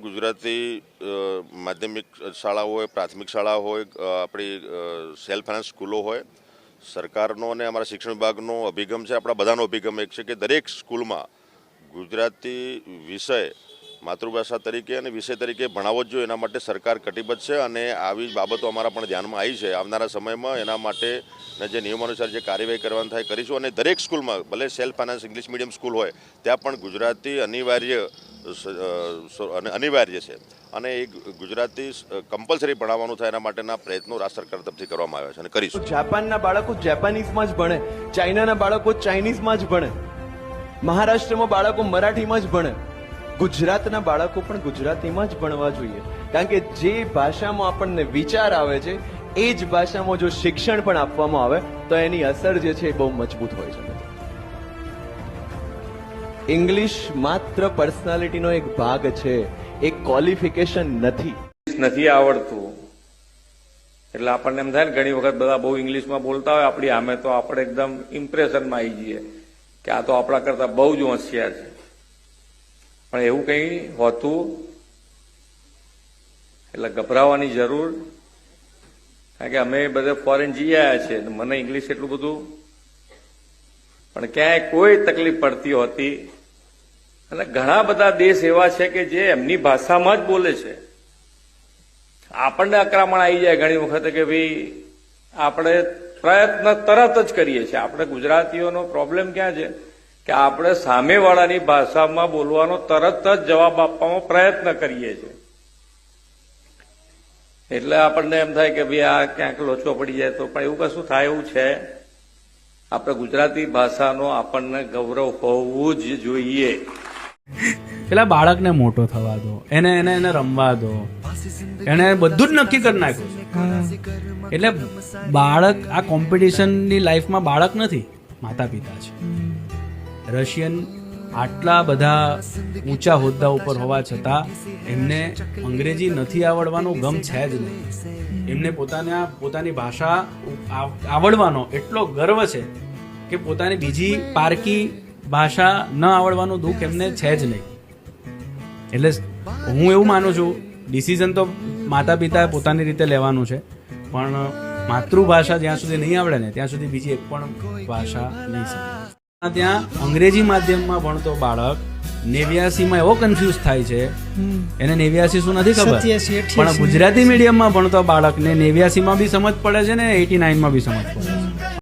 ગુજરાતી માધ્યમિક શાળા હોય, પ્રાથમિક શાળા હોય, આપણી સેલ્ફ ફાઇનાન્સ સ્કૂલો હોય, સરકારનો અને અમારા શિક્ષણ વિભાગનો અભિગમ છે, આપણા બધાનો અભિગમ એક છે કે દરેક સ્કૂલમાં ગુજરાતી વિષય માતૃભાષા તરીકે અને વિષય તરીકે ભણાવવો જ જોઈએ. એના માટે સરકાર કટિબદ્ધ છે અને આવી બાબતો અમારા પણ ધ્યાનમાં આવી છે. આવનારા સમયમાં એના માટેના જે નિયમો અનુસાર જે કાર્યવાહી કરવાની થાય કરીશું. અને દરેક સ્કૂલમાં ભલે self finance English medium school હોય ત્યાં પણ ગુજરાતી અનિવાર્ય છે અને એ ગુજરાતી કમ્પલસરી ભણાવવાનું થાય એના માટેના પ્રયત્નો રાજ્ય સરકાર તરફથી કરવામાં આવ્યા છે અને કરીશું. જાપાનના બાળકો જાપાનીઝમાં જ ભણે, ચાઇનાના બાળકો ચાઇનીઝમાં જ ભણે, મહારાષ્ટ્રમાં બાળકો મરાઠીમાં જ ભણે, ગુજરાતના બાળકો પણ ગુજરાતીમાં જ ભણવા જોઈએ. કારણ કે જે ભાષામાં આપણને વિચાર આવે છે એ જ ભાષામાં જો શિક્ષણ પણ આપવામાં આવે તો એની અસર જે છે એ બહુ મજબૂત હોય છે. ઇંગ્લિશ માત્ર પર્સનાલિટીનો એક ભાગ છે, એક ક્વોલિફિકેશન નથી આવડતું એટલે આપણને એમ થાય ને ઘણી વખત બધા બહુ ઇંગ્લિશમાં બોલતા હોય આપણી સામે તો આપણે એકદમ ઇમ્પ્રેશનમાં આવી જઈએ કે આ તો આપણા કરતા બહુ જ હોશિયાર છે. પણ એવું કંઈ હોતું એટલે ગભરાવાની જરૂર, કારણ કે અમે બધે ફોરેન જઈ આવ્યા છે. મને ઇંગ્લિશ એટલું બધું પણ ક્યાંય કોઈ તકલીફ પડતી હોતી. અને ઘણા બધા દેશ એવા છે કે જે એમની ભાષામાં જ બોલે છે. આપણને અકરામણ આવી જાય ઘણી વખતે કે ભાઈ આપણે પ્રયત્ન તરત જ કરીએ છીએ. આપણે ગુજરાતીઓનો પ્રોબ્લેમ ક્યાં છે કે આપણે સામેવાળાની ભાષામાં બોલવાનો તરત જ જવાબ આપવાનો પ્રયત્ન કરીએ છીએ. એટલે આપણને એમ થાય કે ભાઈ આ ક્યાંક લોચો પડી જાય તો, પણ એવું કશું થાય એવું છે. આપણે ગુજરાતી ભાષાનો આપણને ગૌરવ હોવું જ જોઈએ. પેલા બાળકને મોટો થવા દો, એને રમવા દો, એને બધું જ નક્કી કરી નાખ્યું છે. એટલે બાળક આ કોમ્પિટિશનની લાઈફમાં બાળક નથી, માતા પિતા છે. રશિયન આટલા બધા ઊંચા હોદ્દા ઉપર હોવા છતાં એમને અંગ્રેજી નથી આવડવાનું ગમ છે જ નહીં. એમને પોતાની ભાષા આવડવાનો એટલો ગર્વ છે કે પોતાની બીજી પારકી ભાષા ન આવડવાનું દુઃખ એમને છે જ નહીં. એટલે હું એવું માનું છું, ડિસિઝન તો માતા પિતાએ પોતાની રીતે લેવાનું છે, પણ માતૃભાષા જ્યાં સુધી નહીં આવડે ને ત્યાં સુધી બીજી એક પણ ભાષા નહીં સમજે. ત્યાં અંગ્રેજી માધ્યમમાં ભણતો બાળક 89માં એવો કન્ફ્યુઝ થાય છે, એને 89 શું નથી ખબર, પણ ગુજરાતી મીડિયમમાં ભણતો બાળકને 89માં બી સમજ પડે છે ને 89માં બી સમજ પડે છે.